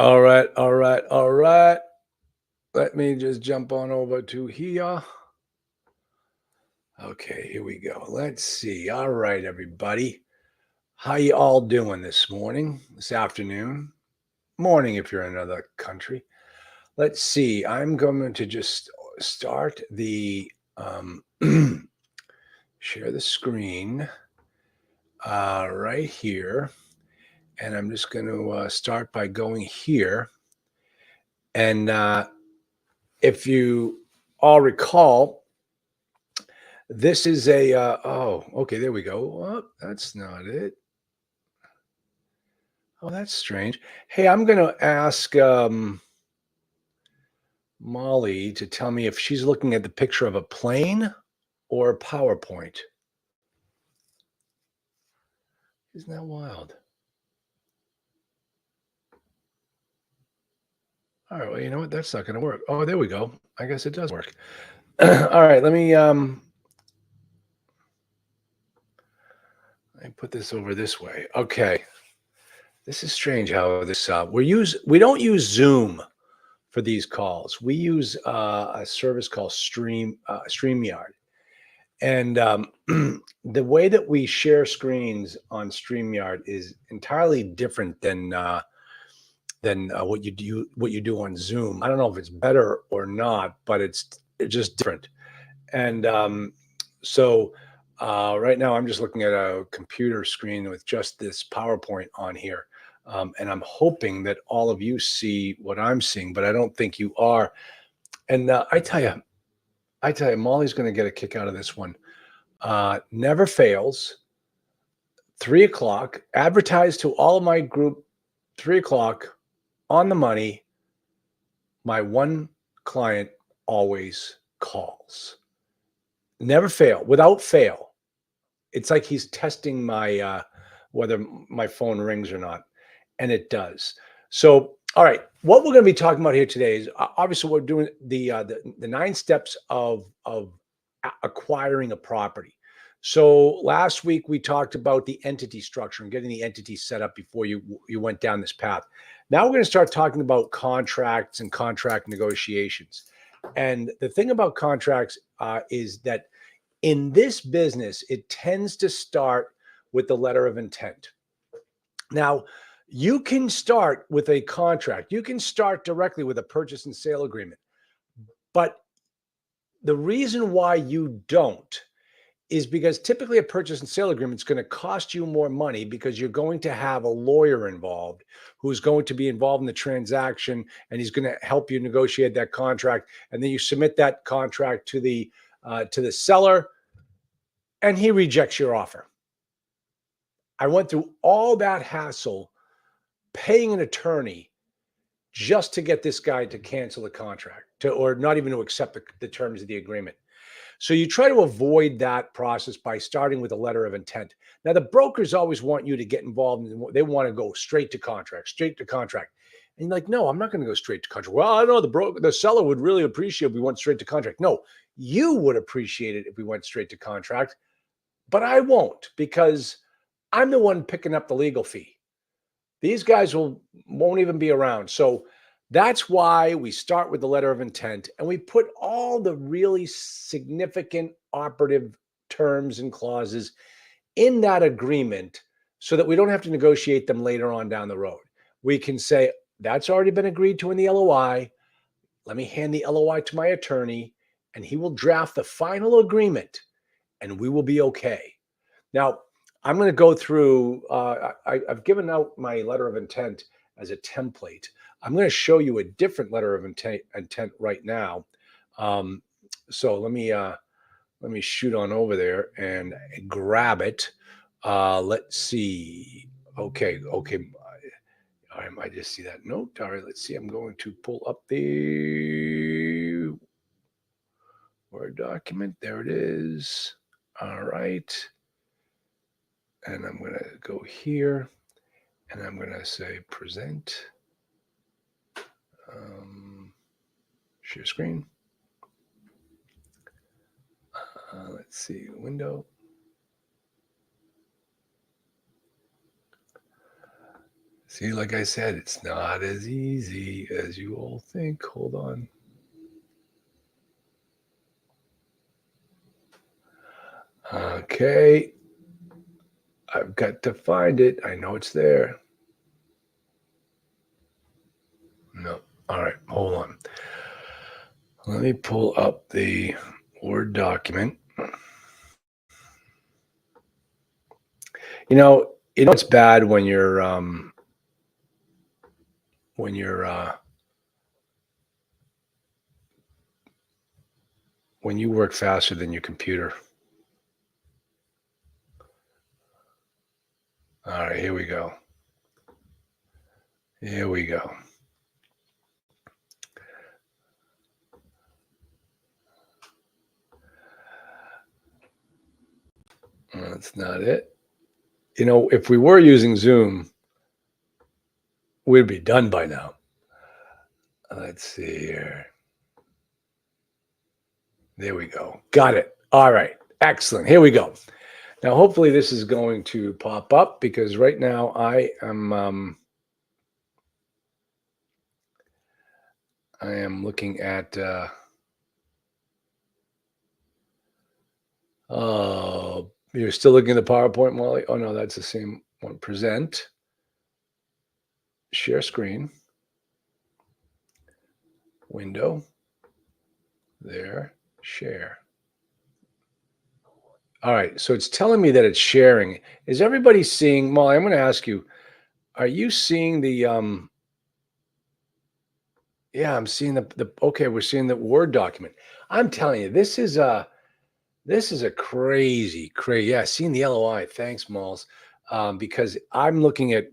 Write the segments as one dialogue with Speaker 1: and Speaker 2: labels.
Speaker 1: All right, all right, all right. Let me just jump on over to here. Okay, here we go. Let's see. All right, everybody. How you all doing this morning, this afternoon, morning if you're in another country? Let's see. I'm going to just start the share the screen right here. And I'm just going to start by going here. And if you all recall, this is okay, there we go. Oh, that's not it. Oh, that's strange. Hey, I'm going to ask Molly to tell me if she's looking at the picture of a plane or a PowerPoint. Isn't that wild? All right, well, you know what? That's not going to work. Oh, there we go. I guess it does work. All right, let me put this over this way. Okay. This is strange how this we don't use Zoom for these calls. We use a service called StreamYard. And the way that we share screens on StreamYard is entirely different than what you do on Zoom. I don't know if it's better or not, but it's just different. And so right now, I'm just looking at a computer screen with just this PowerPoint on here. And I'm hoping that all of you see what I'm seeing, but I don't think you are. And I tell you, Molly's going to get a kick out of this one. Never fails. 3 o'clock, advertised to all of my group, 3 o'clock on the money. My one client always calls. Never fail, without fail. It's like he's testing my whether my phone rings or not, and it does. So, all right, what we're going to be talking about here today is obviously we're doing the 9 steps of acquiring a property. So last week we talked about the entity structure and getting the entity set up before you went down this path. Now we're going to start talking about contracts and contract negotiations. And the thing about contracts is that in this business, it tends to start with the letter of intent. Now, you can start with a contract. You can start directly with a purchase and sale agreement. But the reason why you don't is because typically a purchase and sale agreement is going to cost you more money because you're going to have a lawyer involved who's going to be involved in the transaction, and he's going to help you negotiate that contract. And then you submit that contract to the seller, and he rejects your offer. I went through all that hassle paying an attorney just to get this guy to cancel the contract, or not even to accept the terms of the agreement. So you try to avoid that process by starting with a letter of intent. Now, the brokers always want you to get involved. They want to go straight to contract, straight to contract. And you're like, no, I'm not going to go straight to contract. Well, I know the seller would really appreciate if we went straight to contract. No, you would appreciate it if we went straight to contract, but I won't, because I'm the one picking up the legal fee. These guys won't even be around. So that's why we start with the letter of intent, and we put all the really significant operative terms and clauses in that agreement so that we don't have to negotiate them later on down the road. We can say, that's already been agreed to in the LOI. Let me hand the LOI to my attorney, and he will draft the final agreement, and we will be okay. Now, I'm going to go through, I've given out my letter of intent as a template. I'm going to show you a different letter of intent right now. So let me shoot on over there and grab it. Let's see. Okay. All right, I just see that note. All right, let's see. I'm going to pull up the Word document. There it is. All right. And I'm going to go here, and I'm going to say present, share screen. Let's see, window. See, like I said, it's not as easy as you all think. Hold on. Okay. I've got to find it. I know it's there. No. All right. Hold on. Let me pull up the Word document. It's bad when you're when you work faster than your computer. All right, here we go. Here we go. That's not it. If we were using Zoom, we'd be done by now. Let's see here. There we go. Got it. All right. Excellent. Here we go. Now, hopefully this is going to pop up because right now I am looking at you're still looking at the PowerPoint, Molly? Oh no, that's the same one. Present. Share screen. Window. There. Share. All right. So it's telling me that it's sharing. Is everybody seeing, Molly, I'm going to ask you, are you seeing the yeah, I'm seeing the okay, we're seeing the Word document. I'm telling you, this is a crazy. Yeah, seeing the LOI. Thanks, Malls. Because I'm looking at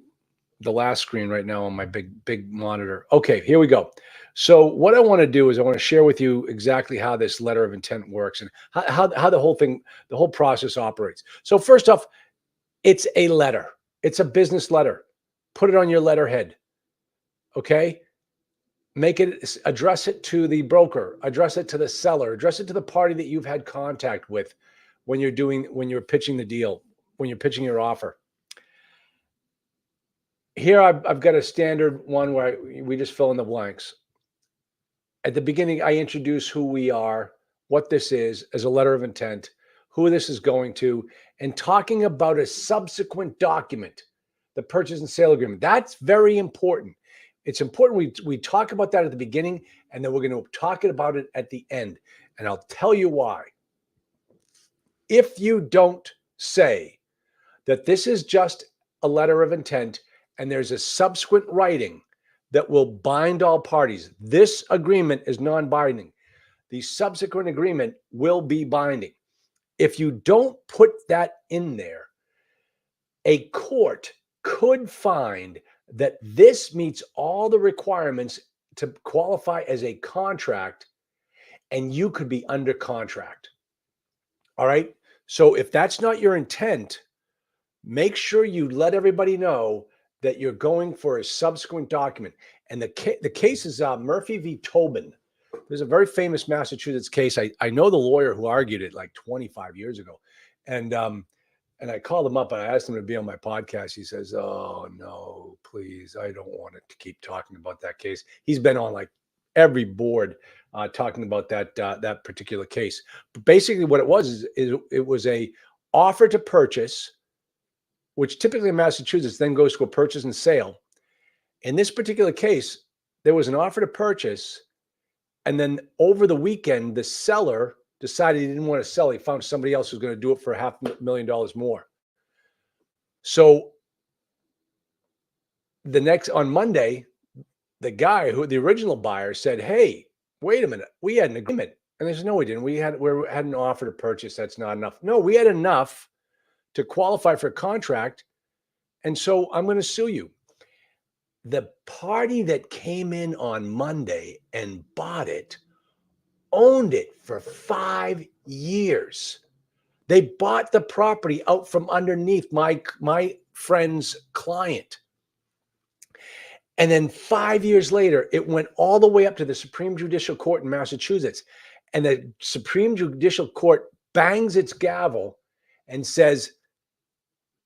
Speaker 1: the last screen right now on my big monitor. Okay, here we go. So what I want to do is I want to share with you exactly how this letter of intent works and how the whole process operates. So first off, it's a letter. It's a business letter. Put it on your letterhead. Okay? Address it to the broker, address it to the seller, address it to the party that you've had contact with when you're pitching the deal, when you're pitching your offer. Here I've got a standard one where we just fill in the blanks. At the beginning, I introduce who we are, what this is as a letter of intent, who this is going to, and talking about a subsequent document, the purchase and sale agreement. That's very important. It's important we talk about that at the beginning, and then we're going to talk about it at the end. And I'll tell you why. If you don't say that this is just a letter of intent and there's a subsequent writing that will bind all parties, this agreement is non-binding. The subsequent agreement will be binding. If you don't put that in there, a court could find that this meets all the requirements to qualify as a contract, and you could be under contract. All right. So if that's not your intent, make sure you let everybody know that you're going for a subsequent document. And the case is Murphy v. Tobin. There's a very famous Massachusetts case. I know the lawyer who argued it like 25 years ago. And I called him up and I asked him to be on my podcast. He says, "Oh, no, please. I don't want to keep talking about that case." He's been on like every board talking about that particular case. But basically what it was is it was a offer to purchase, which typically in Massachusetts then goes to a purchase and sale. In this particular case, there was an offer to purchase. And then over the weekend, the seller decided he didn't want to sell. He found somebody else who's going to do it for $500,000 more. So on Monday, the original buyer said, "Hey, wait a minute. We had an agreement." And they said, "No, we didn't. We had an offer to purchase. That's not enough." "No, we had enough to qualify for a contract. And so I'm going to sue you." The party that came in on Monday and bought it owned it for 5 years. They bought the property out from underneath my friend's client. And then 5 years later, it went all the way up to the Supreme Judicial Court in Massachusetts. And the Supreme Judicial Court bangs its gavel and says,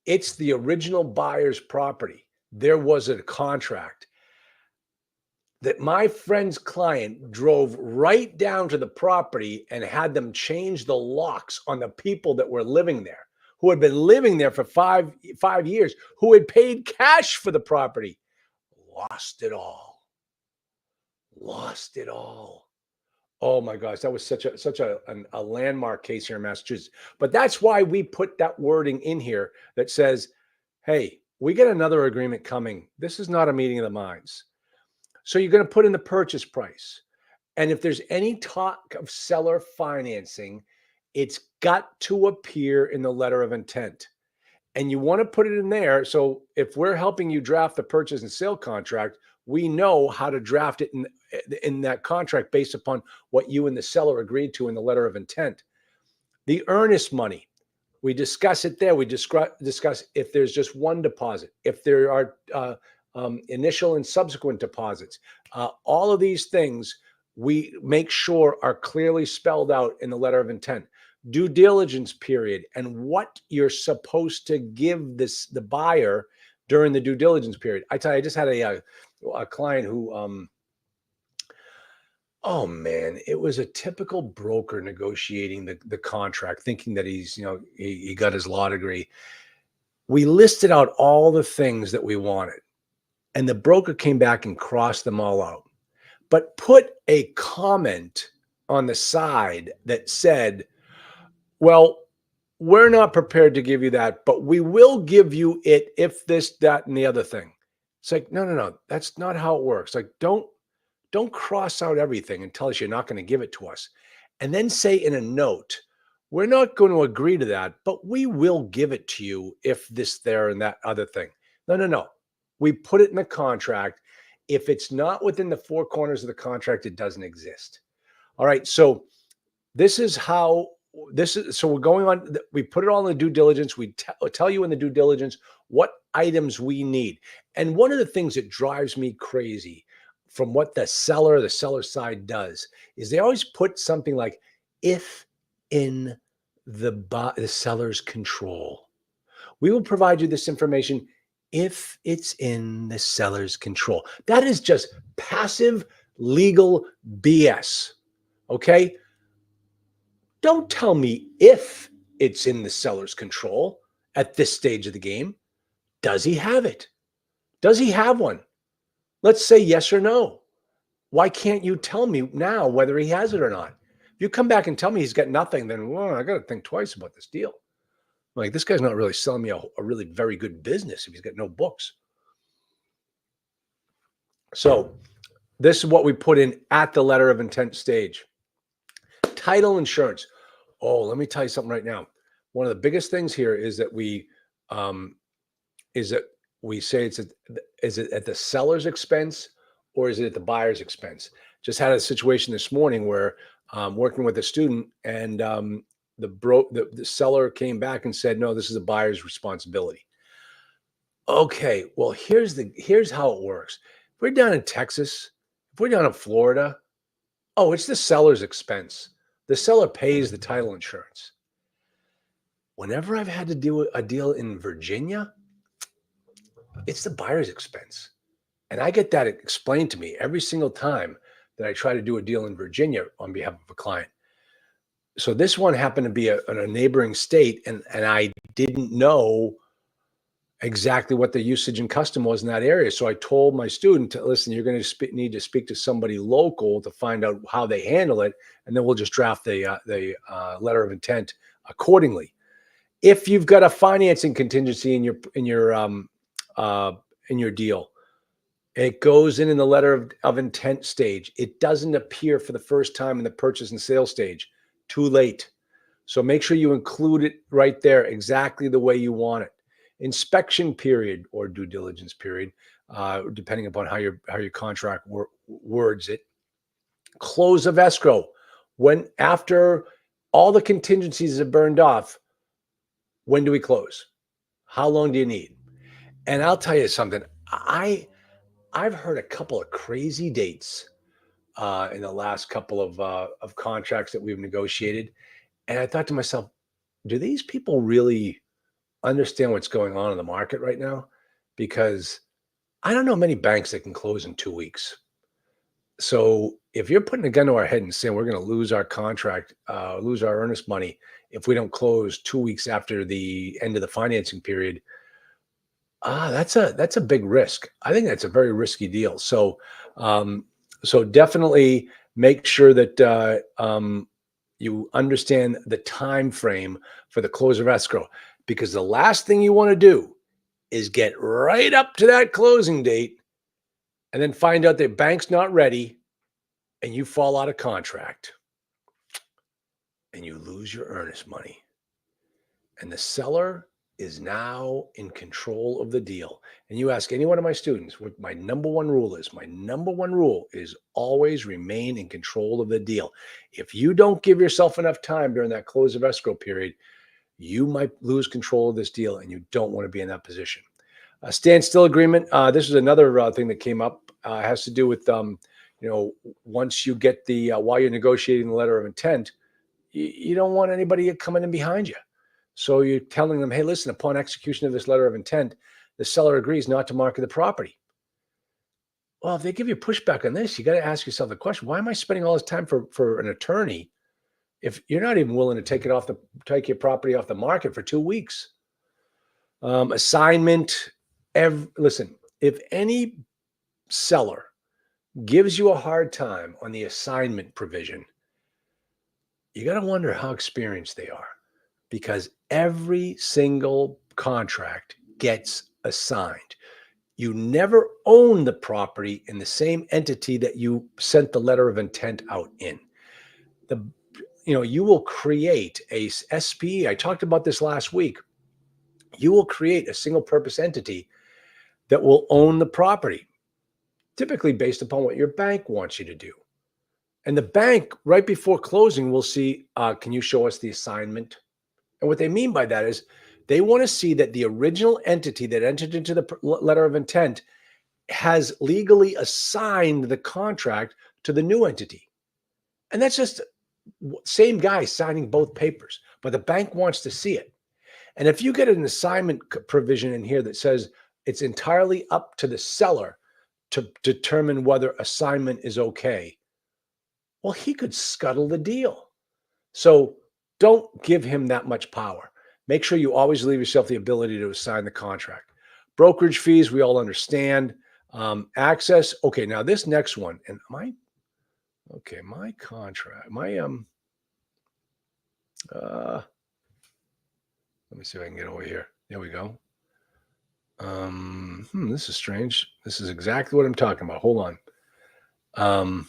Speaker 1: it's the original buyer's property. there was a contract that my friend's client drove right down to the property and had them change the locks on the people that were living there, who had been living there for five years, who had paid cash for the property. Lost it all. Lost it all. Oh my gosh, that was such a landmark case here in Massachusetts. But that's why we put that wording in here that says, hey, we get another agreement coming. This is not a meeting of the minds. So you're going to put in the purchase price. And if there's any talk of seller financing, it's got to appear in the letter of intent. And you want to put it in there. So if we're helping you draft the purchase and sale contract, we know how to draft it in that contract based upon what you and the seller agreed to in the letter of intent. The earnest money, we discuss it there. We discuss if there's just one deposit, if there are initial and subsequent deposits. All of these things we make sure are clearly spelled out in the letter of intent. Due diligence period and what you're supposed to give the buyer during the due diligence period. I tell you, I just had a client who, oh man, it was a typical broker negotiating the contract, thinking that he's, he got his law degree. We listed out all the things that we wanted, and the broker came back and crossed them all out, but put a comment on the side that said, well, we're not prepared to give you that, but we will give you it if this, that, and the other thing. It's like, no. That's not how it works. Like, don't cross out everything and tell us you're not going to give it to us. And then say in a note, we're not going to agree to that, but we will give it to you if this, there, and that other thing. No. We put it in the contract. If it's not within the four corners of the contract, it doesn't exist. All right. So this is how so we're going on. We put it all in the due diligence. We tell you in the due diligence what items we need. And one of the things that drives me crazy from what the seller side does is they always put something like, if in the seller's control, we will provide you this information if it's in the seller's control. That is just passive legal BS. Okay. Don't tell me if it's in the seller's control at this stage of the game. Does he have it? Does he have one? Let's say yes or no. Why can't you tell me now whether he has it or not? If you come back and tell me he's got nothing, then I got to think twice about this deal. Like, this guy's not really selling me a really very good business if he's got no books. So this is what we put in at the letter of intent stage. Title insurance. Oh, let me tell you something right now. One of the biggest things here is that we say is it at the seller's expense or is it at the buyer's expense? Just had a situation this morning where working with a student, and the seller came back and said, no, this is the buyer's responsibility. Okay, well, here's how it works. If we're down in Texas, if we're down in Florida, oh, it's the seller's expense. The seller pays the title insurance. Whenever I've had to do a deal in Virginia, it's the buyer's expense. And I get that explained to me every single time that I try to do a deal in Virginia on behalf of a client. So this one happened to be in a neighboring state, and I didn't know exactly what the usage and custom was in that area. So I told my student, listen, you're going to need to speak to somebody local to find out how they handle it, and then we'll just draft the letter of intent accordingly. If you've got a financing contingency in your deal, it goes in the letter of intent stage. It doesn't appear for the first time in the purchase and sale stage. Too late. So make sure you include it right there exactly the way you want it. Inspection period or due diligence period, depending upon how your contract words it. Close of escrow. When after all the contingencies are burned off, when do we close? How long do you need? And I'll tell you something. I've heard a couple of crazy dates in the last couple of contracts that we've negotiated, and I thought to myself, do these people really understand what's going on in the market right now? Because I don't know many banks that can close in 2 weeks. So if you're putting a gun to our head and saying we're going to lose our contract, lose our earnest money if we don't close 2 weeks after the end of the financing period, that's a big risk. I think that's a very risky deal. Um, so definitely make sure that you understand the time frame for the close of escrow, because the last thing you want to do is get right up to that closing date and then find out that bank's not ready and you fall out of contract and you lose your earnest money. And the seller is now in control of the deal. And you ask any one of my students what my number one rule is. My number one rule is always remain in control of the deal. If you don't give yourself enough time during that close of escrow period, you might lose control of this deal, and you don't want to be in that position. A standstill agreement. This is another thing that came up. It has to do with, once you get while you're negotiating the letter of intent, you don't want anybody coming in behind you. So you're telling them, hey, listen, upon execution of this letter of intent, the seller agrees not to market the property. Well, if they give you pushback on this, you got to ask yourself the question, why am I spending all this time for an attorney if you're not even willing to take your property off the market for 2 weeks? Assignment. Listen, if any seller gives you a hard time on the assignment provision, you got to wonder how experienced they are, because every single contract gets assigned. You never own the property in the same entity that you sent the letter of intent out in. You will create a SPE. I talked about this last week. You will create a single purpose entity that will own the property, typically based upon what your bank wants you to do. And the bank, right before closing, will see, can you show us the assignment? And what they mean by that is they want to see that the original entity that entered into the letter of intent has legally assigned the contract to the new entity. And that's just same guy signing both papers, but the bank wants to see it. And if you get an assignment provision in here that says it's entirely up to the seller to determine whether assignment is okay, well, he could scuttle the deal. So don't give him that much power. Make sure you always leave yourself the ability to assign the contract. Brokerage fees, we all understand. Access. Okay, now this next one, and my contract, let me see if I can get over here. There we go. This is strange. This is exactly what I'm talking about. Hold on.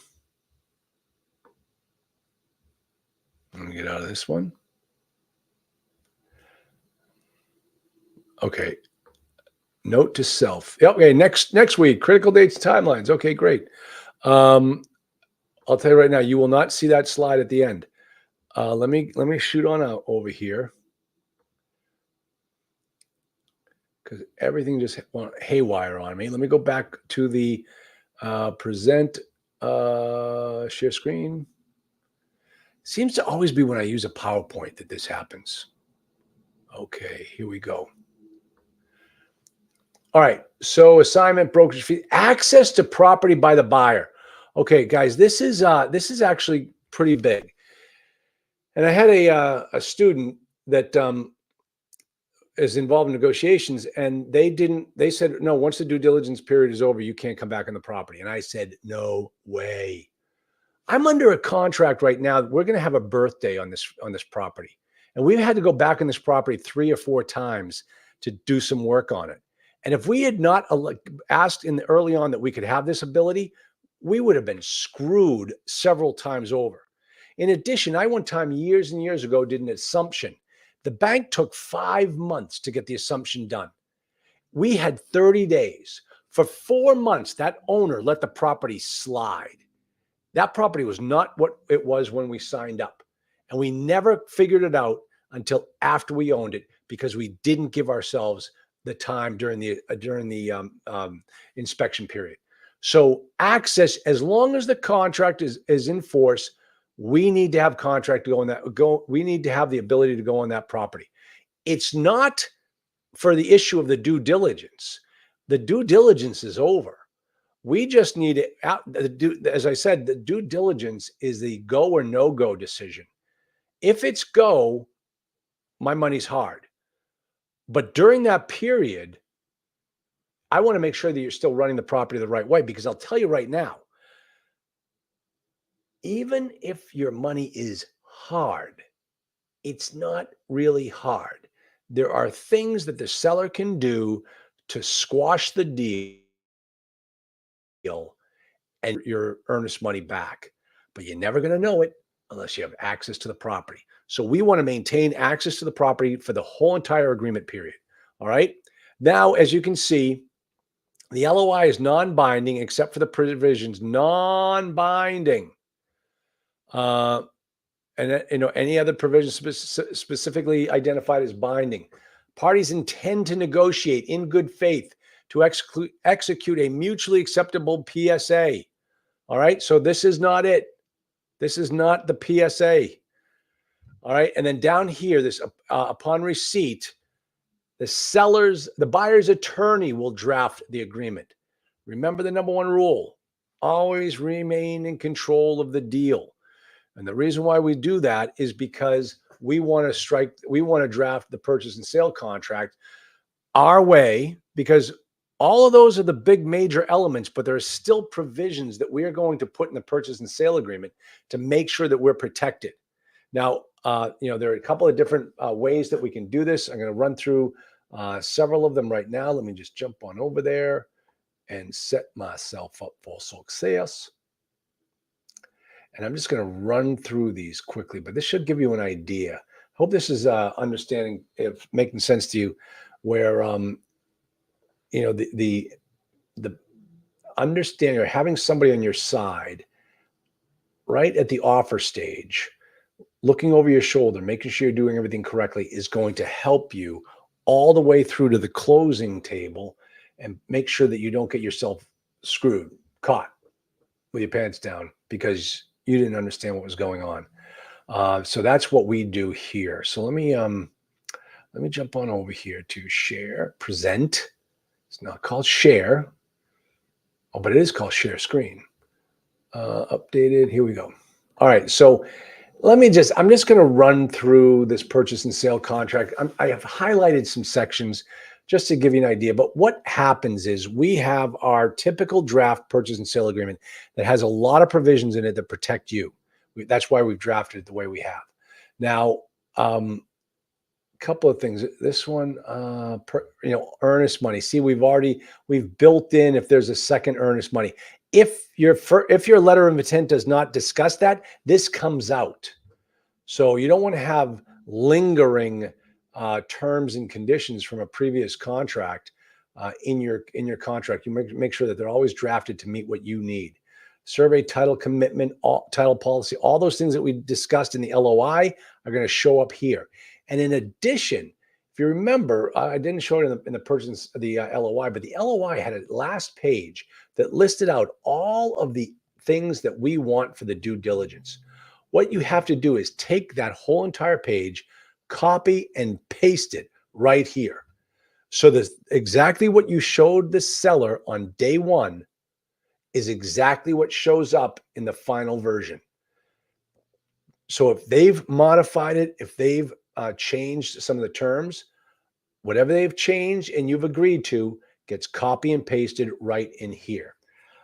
Speaker 1: Let me get out of this one. Okay. Note to self. Okay, next week, critical dates, timelines. Okay, great. I'll tell you right now, you will not see that slide at the end. Let me shoot on out over here, because everything just went haywire on me. Let me go back to the present, share screen. Seems to always be when I use a PowerPoint that this happens. Okay, here we go. All right, so assignment, brokerage fee, access to property by the buyer. Okay, guys, this is actually pretty big. And I had a student that is involved in negotiations, and they said, no, once the due diligence period is over, you can't come back on the property. And I said, no way. I'm under a contract right now. We're going to have a birthday on this property. And we've had to go back on this property 3 or 4 times to do some work on it. And if we had not asked early on that we could have this ability, we would have been screwed several times over. In addition, I one time years and years ago did an assumption. The bank took 5 months to get the assumption done. We had 30 days. For 4 months, that owner let the property slide. That property was not what it was when we signed up. And we never figured it out until after we owned it, because we didn't give ourselves the time during the inspection period. So access, as long as the contract is in force, we need to have contract to go on that. We need to have the ability to go on that property. It's not for the issue of the due diligence. The due diligence is over. We just need it out. As I said, the due diligence is the go or no go decision. If it's go, my money's hard. But during that period, I want to make sure that you're still running the property the right way, because I'll tell you right now, even if your money is hard, it's not really hard. There are things that the seller can do to squash the deal and your earnest money back. But you're never going to know it unless you have access to the property. So we want to maintain access to the property for the whole entire agreement period. All right. Now, as you can see, the LOI is non-binding except for the provisions, non-binding. And any other provisions specifically identified as binding. Parties intend to negotiate in good faith to execute a mutually acceptable PSA. All right. So this is not it. This is not the PSA. All right. And then down here, this upon receipt, the buyer's attorney will draft the agreement. Remember the number one rule: always remain in control of the deal. And the reason why we do that is because we want to draft the purchase and sale contract our way, because all of those are the big major elements, but there are still provisions that we are going to put in the purchase and sale agreement to make sure that we're protected. Now, there are a couple of different ways that we can do this. I'm going to run through several of them right now. Let me just jump on over there and set myself up for success. And I'm just going to run through these quickly, but this should give you an idea. Hope this is understanding, if making sense to you, where the understanding, or having somebody on your side right at the offer stage, looking over your shoulder, making sure you're doing everything correctly, is going to help you all the way through to the closing table and make sure that you don't get yourself caught with your pants down because you didn't understand what was going on. So that's what we do here. So let me jump on over here to share, present. It's not called share. Oh, but it is called share screen. Updated. Here we go. All right. So I'm just going to run through this purchase and sale contract. I have highlighted some sections just to give you an idea. But what happens is we have our typical draft purchase and sale agreement that has a lot of provisions in it that protect you. That's why we've drafted it the way we have. Now, a couple of things. This one, earnest money. See, we've built in, if there's a second earnest money. If your letter of intent does not discuss that, this comes out. So you don't want to have lingering terms and conditions from a previous contract in your contract. You make sure that they're always drafted to meet what you need. Survey, title commitment, title policy, all those things that we discussed in the LOI are going to show up here. And in addition, if you remember, I didn't show it in the purchase, the LOI, but the LOI had a last page that listed out all of the things that we want for the due diligence. What you have to do is take that whole entire page, copy and paste it right here. So that's exactly what you showed the seller on day one is exactly what shows up in the final version. So if they've modified it, if they've changed some of the terms, whatever they've changed and you've agreed to gets copy and pasted right in here.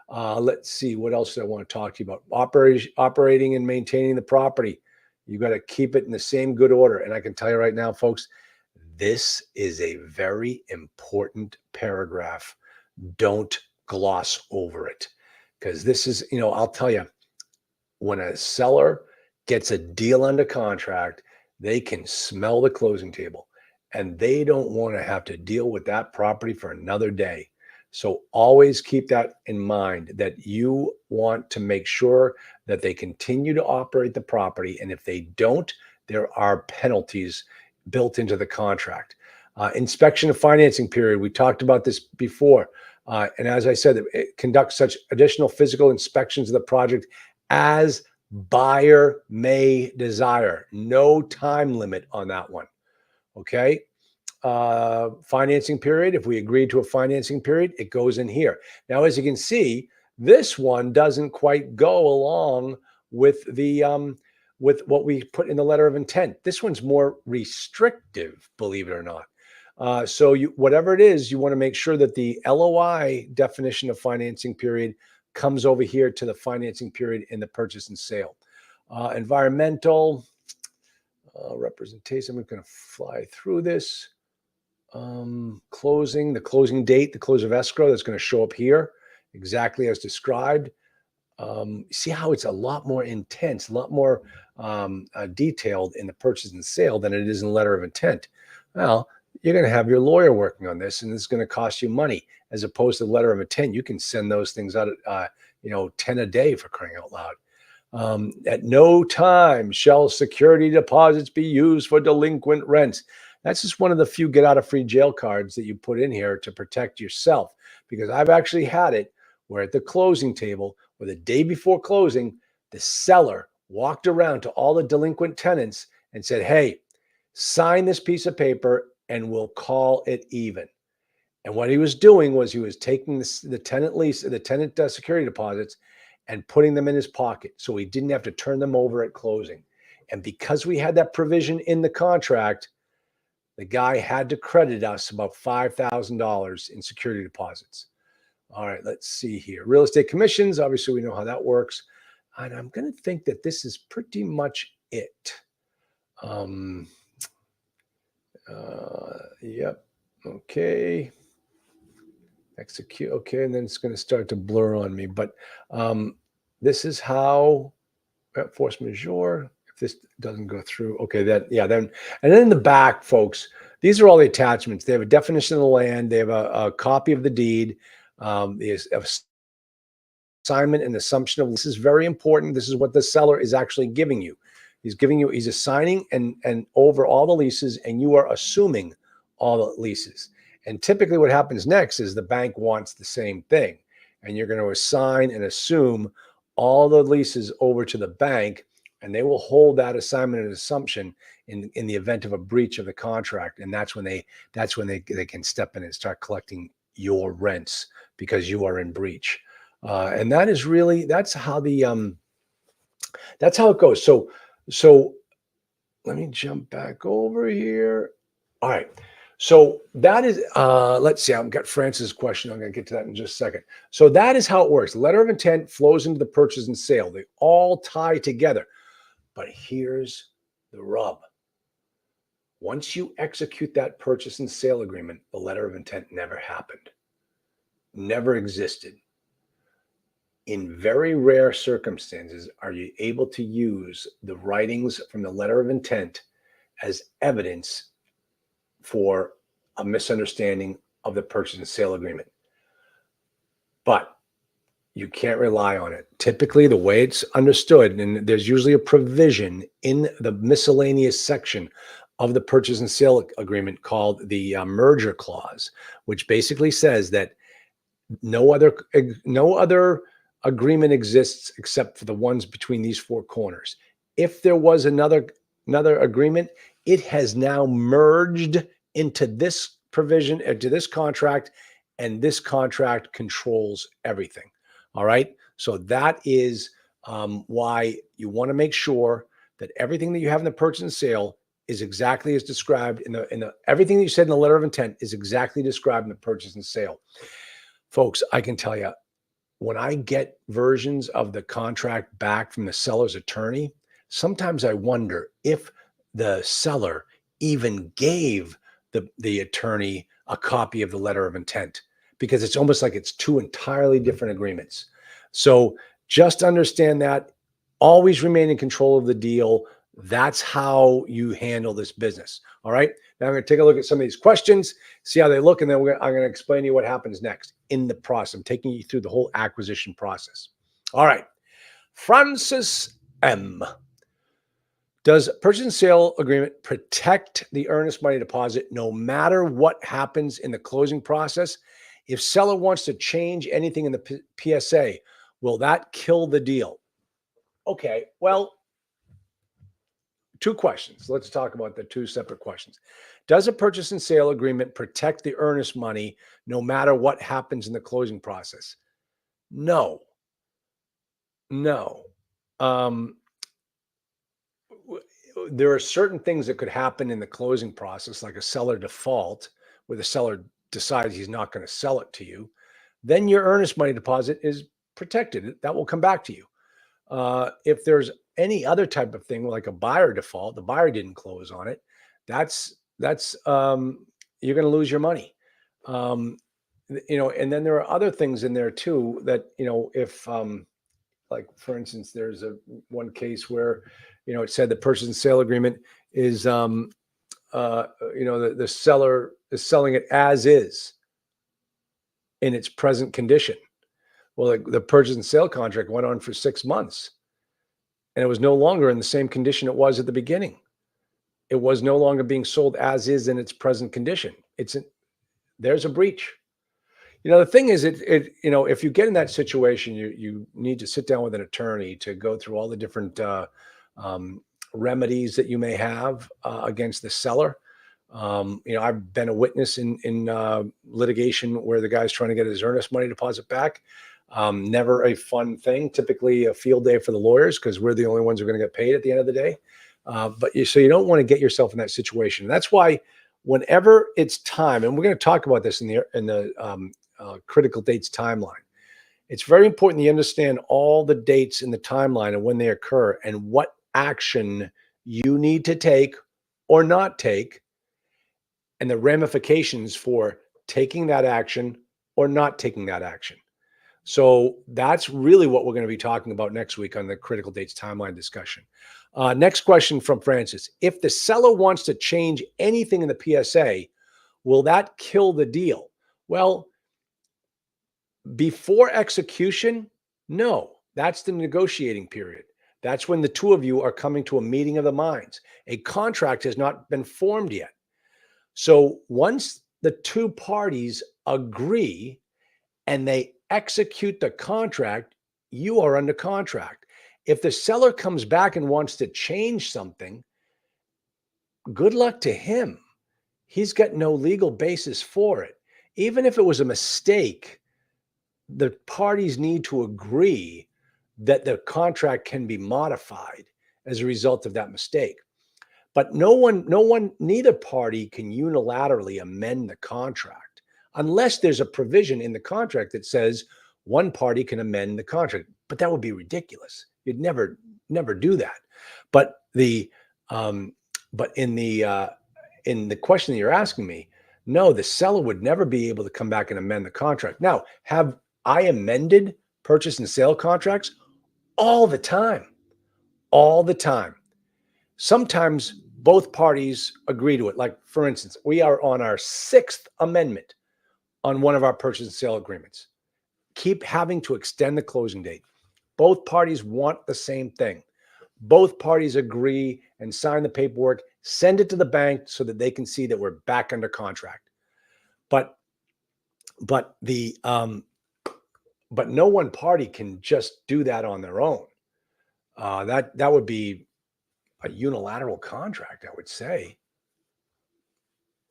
Speaker 1: Let's see, what else do I want to talk to you about? Operating and maintaining the property. You got to keep it in the same good order. And I can tell you right now, folks, this is a very important paragraph. Don't gloss over it, because this is, I'll tell you, when a seller gets a deal under contract, they can smell the closing table and they don't want to have to deal with that property for another day. So always keep that in mind, that you want to make sure that they continue to operate the property. And if they don't, there are penalties built into the contract. Inspection of financing period. We talked about this before. And as I said, it conducts such additional physical inspections of the project as buyer may desire. No time limit on that one. Okay. financing period. If we agree to a financing period, it goes in here. Now, as you can see, this one doesn't quite go along with the with what we put in the letter of intent. This one's more restrictive, believe it or not. So whatever it is, you want to make sure that the LOI definition of financing period comes over here to the financing period in the purchase and sale. Environmental representation. I'm going to fly through this. Closing, the closing date, the close of escrow, that's going to show up here exactly as described. See how it's a lot more intense, a lot more detailed in the purchase and sale than it is in the letter of intent. Well, you're going to have your lawyer working on this, and it's going to cost you money, as opposed to the letter of intent. You can send those things out at 10 a day, for crying out loud. At no time shall security deposits be used for delinquent rents. That's just one of the few get out of free jail cards that you put in here to protect yourself, because I've actually had it where at the closing table, or the day before closing, the seller walked around to all the delinquent tenants and said, hey, sign this piece of paper and we'll call it even. And what he was doing was he was taking the tenant lease, the tenant security deposits, and putting them in his pocket, so he didn't have to turn them over at closing. And because we had that provision in the contract, the guy had to credit us about $5,000 in security deposits. All right, let's see here. Real estate commissions, obviously we know how that works. And I'm going to think that this is pretty much it. Yep. Okay. Execute. Okay. And then it's going to start to blur on me. But this is how force majeure. If this doesn't go through. Okay. Then, and then in the back, folks, these are all the attachments. They have a definition of the land. They have a copy of the deed. The assignment and assumption of this is very important. This is what the seller is actually giving you. He's assigning and over all the leases, and you are assuming all the leases. And typically what happens next is the bank wants the same thing, and you're going to assign and assume all the leases over to the bank, and they will hold that assignment and assumption in the event of a breach of the contract. And that's when they can step in and start collecting your rents because you are in breach. And that is really, that's how it goes. So let me jump back over here. All right. So that is, let's see, I've got Francis' question. I'm going to get to that in just a second. So that is how it works. The letter of intent flows into the purchase and sale. They all tie together. But here's the rub. Once you execute that purchase and sale agreement, the letter of intent never happened, never existed. In very rare circumstances, are you able to use the writings from the letter of intent as evidence for a misunderstanding of the purchase and sale agreement. But you can't rely on it. Typically, the way it's understood, and there's usually a provision in the miscellaneous section of the purchase and sale agreement called the merger clause, which basically says that no other agreement exists except for the ones between these four corners. If there was another agreement, it has now merged into this provision, into this contract, and this contract controls everything. All right. So that is why you want to make sure that everything that you have in the purchase and sale is exactly as described in the everything that you said in the letter of intent is exactly described in the purchase and sale. Folks, I can tell you, when I get versions of the contract back from the seller's attorney, sometimes I wonder if the seller even gave the attorney a copy of the letter of intent, because it's almost like it's two entirely different agreements. So just understand that. Always remain in control of the deal. That's how you handle this business. All right. Now I'm going to take a look at some of these questions, see how they look, and then I'm going to explain to you what happens next in the process. I'm taking you through the whole acquisition process. All right. Francis M. Does purchase and sale agreement protect the earnest money deposit no matter what happens in the closing process? If seller wants to change anything in the PSA, will that kill the deal? Okay, well, two questions. Let's talk about the two separate questions. Does a purchase and sale agreement protect the earnest money no matter what happens in the closing process? No. No. Um, there are certain things that could happen in the closing process, like a seller default, where the seller decides he's not going to sell it to you. Then your earnest money deposit is protected. That will come back to you. If there's any other type of thing, like a buyer default, the buyer didn't close on it. That's you're going to lose your money. And then there are other things in there too that if like for instance, there's one case where it said the purchase and sale agreement is the seller is selling it as is in its present condition. Well, the purchase and sale contract went on for 6 months, and it was no longer in the same condition it was at the beginning. It was no longer being sold as is in its present condition. There's a breach. The thing is, if you get in that situation, you need to sit down with an attorney to go through all the different remedies that you may have against the seller. I've been a witness in litigation where the guy's trying to get his earnest money deposit back. Never a fun thing. Typically a field day for the lawyers because we're the only ones who are going to get paid at the end of the day. So you don't want to get yourself in that situation. That's why whenever it's time, and we're going to talk about this in the critical dates timeline, it's very important that you understand all the dates in the timeline and when they occur and what action you need to take or not take, and the ramifications for taking that action or not taking that action. So that's really what we're going to be talking about next week on the critical dates timeline discussion. Next question from Francis. If the seller wants to change anything in the PSA, will that kill the deal? Well, before execution, no. That's the negotiating period. That's when the two of you are coming to a meeting of the minds. A contract has not been formed yet. So once the two parties agree and they execute the contract, you are under contract. If the seller comes back and wants to change something, good luck to him. He's got no legal basis for it. Even if it was a mistake, the parties need to agree that the contract can be modified as a result of that mistake. But neither party can unilaterally amend the contract unless there's a provision in the contract that says one party can amend the contract. But that would be ridiculous. You'd never do that. But in the question that you're asking me, no, the seller would never be able to come back and amend the contract. Now, have I amended purchase and sale contracts? All the time. All the time. Sometimes both parties agree to it. Like, for instance, we are on our 6th amendment on one of our purchase and sale agreements. Keep having to extend the closing date. Both parties want the same thing. Both parties agree and sign the paperwork, send it to the bank so that they can see that we're back under contract. But no one party can just do that on their own. That would be a unilateral contract, I would say.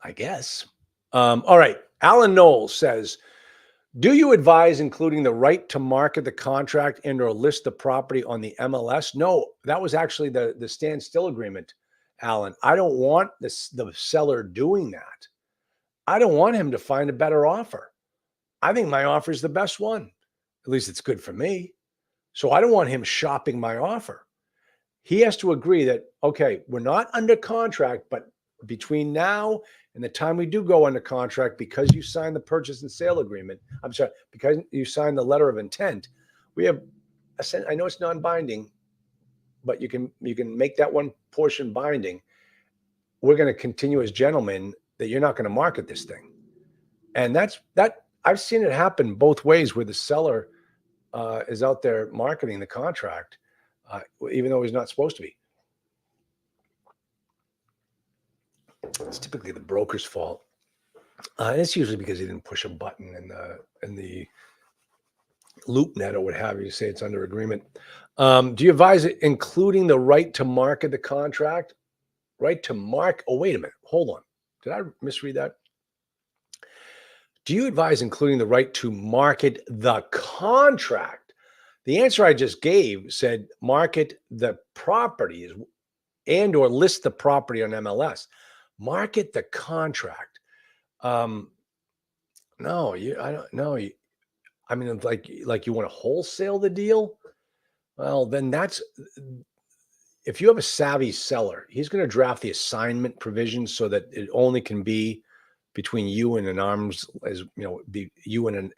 Speaker 1: I guess. All right. Alan Knowles says, do you advise including the right to market the contract and or list the property on the MLS? No, that was actually the standstill agreement, Alan. I don't want the seller doing that. I don't want him to find a better offer. I think my offer is the best one. At least it's good for me. So I don't want him shopping my offer. He has to agree that, okay, we're not under contract, but between now and the time we do go under contract, because you signed the purchase and sale agreement, because you signed the letter of intent, we have, I know it's non-binding, but you can make that one portion binding. We're going to continue as gentlemen that you're not going to market this thing. And that I've seen it happen both ways where the seller is out there marketing the contract, even though he's not supposed to be. It's typically the broker's fault. And it's usually because he didn't push a button in the LoopNet or what have you, say it's under agreement. Do you advise including the right to market the contract right to mark. Oh, wait a minute. Hold on. Did I misread that? Do you advise including the right to market the contract? The answer I just gave said market the properties and or list the property on MLS. Market the contract. No, I don't know. I mean, like you want to wholesale the deal? Well, then that's if you have a savvy seller, he's going to draft the assignment provisions so that it only can be between you and an arms, as you know, be you and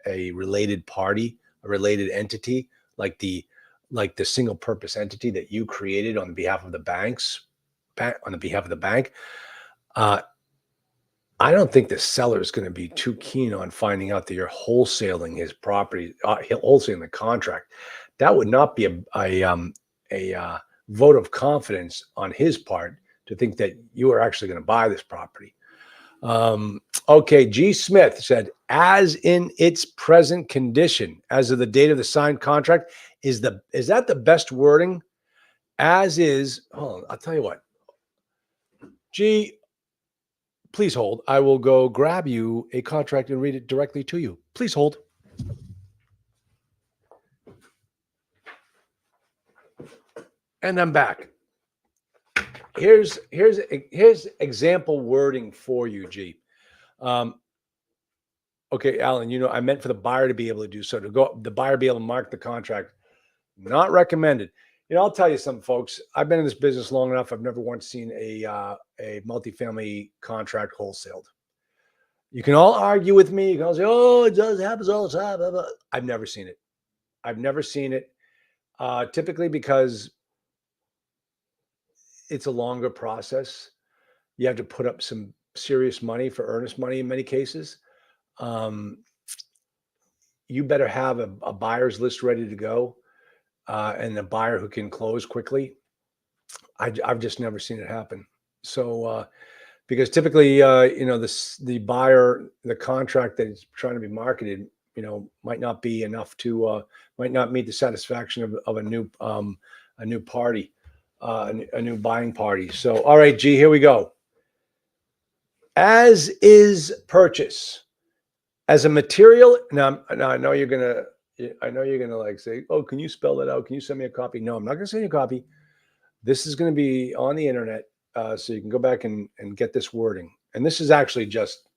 Speaker 1: a related party, a related entity, like the single purpose entity that you created on behalf of the banks, on the behalf of the bank. I don't think the seller is going to be too keen on finding out that you're wholesaling his property, wholesaling the contract. That would not be a vote of confidence on his part to think that you are actually going to buy this property. Okay, G. Smith said, as in its present condition, as of the date of the signed contract, is that the best wording? As is, hold on, I'll tell you what. G, please hold. I will go grab you a contract and read it directly to you. Please hold. And I'm back. Here's example wording for you, G. Okay, Alan, I meant for the buyer to be able to do so, the buyer be able to mark the contract. Not recommended. I'll tell you something, folks. I've been in this business long enough. I've never once seen a multifamily contract wholesaled. You can all argue with me. You can all say, "Oh, it does happens all the time." Blah, blah. I've never seen it. Typically because it's a longer process. You have to put up some serious money for earnest money in many cases. You better have a buyer's list ready to go and a buyer who can close quickly. I've just never seen it happen. So because typically, the buyer, the contract that is trying to be marketed, might not be enough to might not meet the satisfaction of a new party, a new buying party. So, all right, G, here we go. As is purchase, as a material. Now I know you're gonna like say, "Oh, can you spell that out? Can you send me a copy?" No, I'm not gonna send you a copy. This is going to be on the internet, so you can go back and get this wording. And this is actually just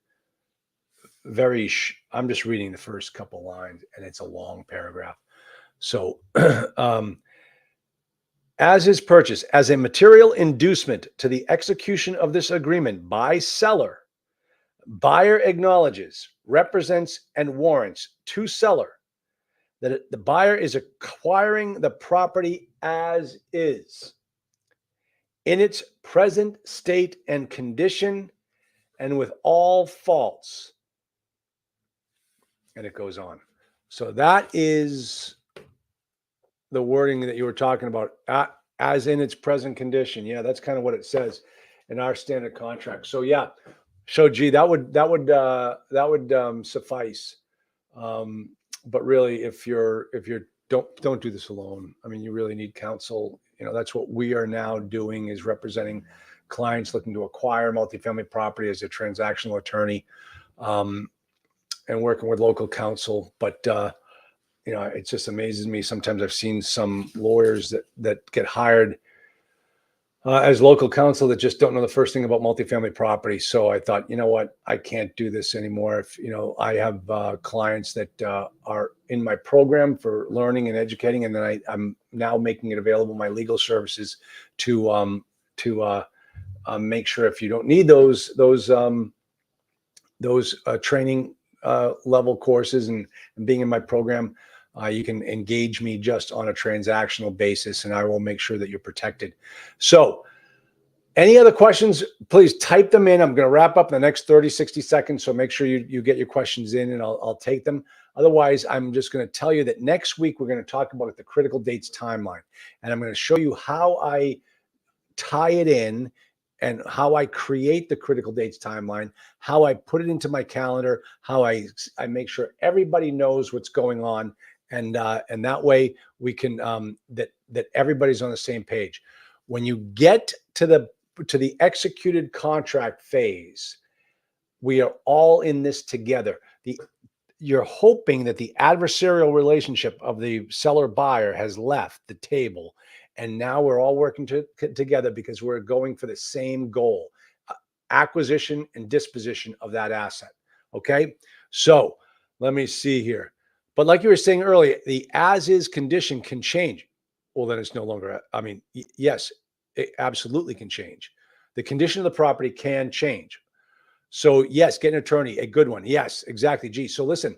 Speaker 1: I'm just reading the first couple lines, and it's a long paragraph. So, as is purchase, as a material inducement to the execution of this agreement by seller, buyer acknowledges, represents, and warrants to seller that the buyer is acquiring the property as is, in its present state and condition, and with all faults. And it goes on. So that is the wording that you were talking about, as in its present condition. Yeah, that's kind of what it says in our standard contract. So yeah, so G, that would suffice. But really, if you're don't do this alone. I mean, you really need counsel. That's what we are now doing, is representing clients looking to acquire multifamily property as a transactional attorney, and working with local counsel. But it just amazes me. Sometimes I've seen some lawyers that get hired as local counsel that just don't know the first thing about multifamily property. So I thought, you know what, I can't do this anymore. If I have clients that are in my program for learning and educating, and then I'm now making it available, my legal services, to make sure if you don't need those training level courses and being in my program, you can engage me just on a transactional basis, and I will make sure that you're protected. So any other questions, please type them in. I'm going to wrap up in the next 30, 60 seconds. So make sure you get your questions in, and I'll take them. Otherwise, I'm just going to tell you that next week we're going to talk about the critical dates timeline. And I'm going to show you how I tie it in and how I create the critical dates timeline, how I put it into my calendar, how I make sure everybody knows what's going on. And that way we can, that everybody's on the same page. When you get to the to the executed contract phase, we are all in this together. You're hoping that the adversarial relationship of the seller buyer has left the table, and now we're all working together because we're going for the same goal, acquisition and disposition of that asset. Okay, so let me see here. But like you were saying earlier, the as-is condition can change. Well, then it's no longer, I mean, yes, it absolutely can change. The condition of the property can change. So yes, get an attorney, a good one. Yes, exactly. Gee, so listen,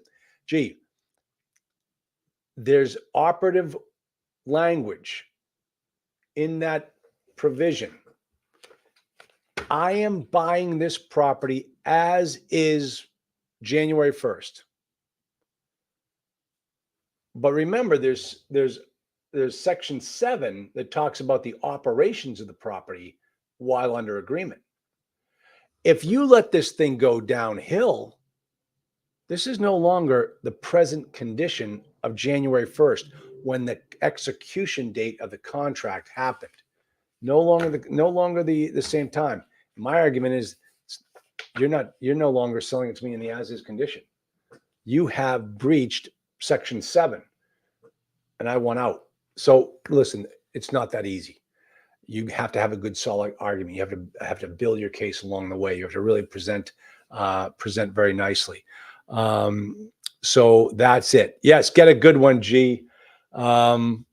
Speaker 1: there's operative language in that provision. I am buying this property as is January 1st. But remember, there's section 7 that talks about the operations of the property while under agreement. If you let this thing go downhill, this is no longer the present condition of January 1st when the execution date of the contract happened. No longer the same time. My argument is you're no longer selling it to me in the as-is condition. You have breached section 7 and I want out. So listen, it's not that easy. You have to have a good solid argument. You have to build your case along the way. You have to really present very nicely. So that's it. Yes, get a good one, G. And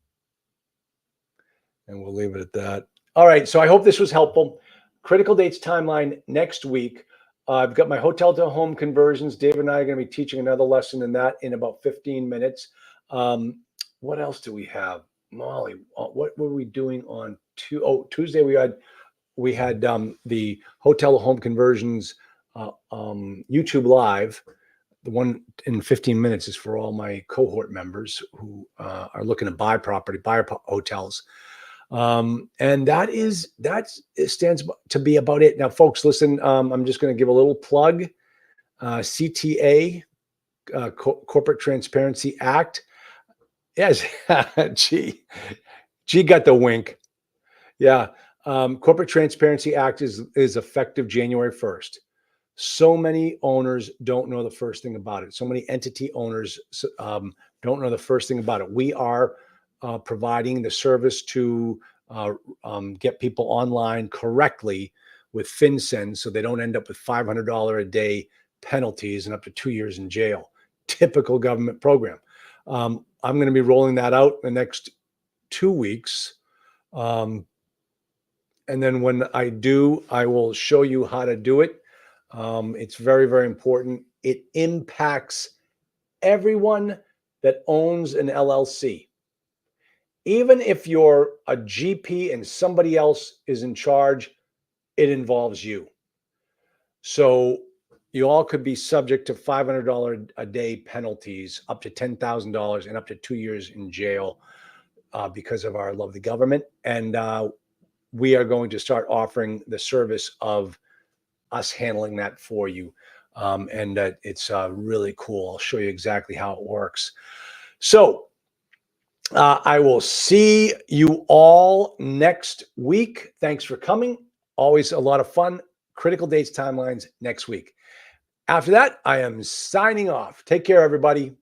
Speaker 1: we'll leave it at that. All right. So I hope this was helpful. Critical dates timeline next week. I've got my hotel to home conversions. David and I are going to be teaching another lesson in that in about 15 minutes. What else do we have? Molly, what were we doing on Tuesday? We had the hotel to home conversions YouTube live. The one in 15 minutes is for all my cohort members who are looking to buy property, buy hotels. And that stands to be about it. Now, folks, listen, I'm just going to give a little plug. CTA, Corporate Transparency Act. Yes, G got the wink. Yeah, Corporate Transparency Act is effective January 1st. So many owners don't know the first thing about it. So many entity owners don't know the first thing about it. We are providing the service to get people online correctly with FinCEN so they don't end up with $500 a day penalties and up to 2 years in jail. Typical government program. I'm going to be rolling that out in the next 2 weeks. And then when I do, I will show you how to do it. It's very, very important. It impacts everyone that owns an LLC. Even if you're a GP and somebody else is in charge, it involves you. So you all could be subject to $500 a day penalties, up to $10,000 and up to 2 years in jail because of our lovely government. And we are going to start offering the service of us handling that for you. And it's really cool. I'll show you exactly how it works. So I will see you all next week. Thanks for coming. Always a lot of fun. Critical dates timelines next week. After that, I am signing off. Take care, everybody.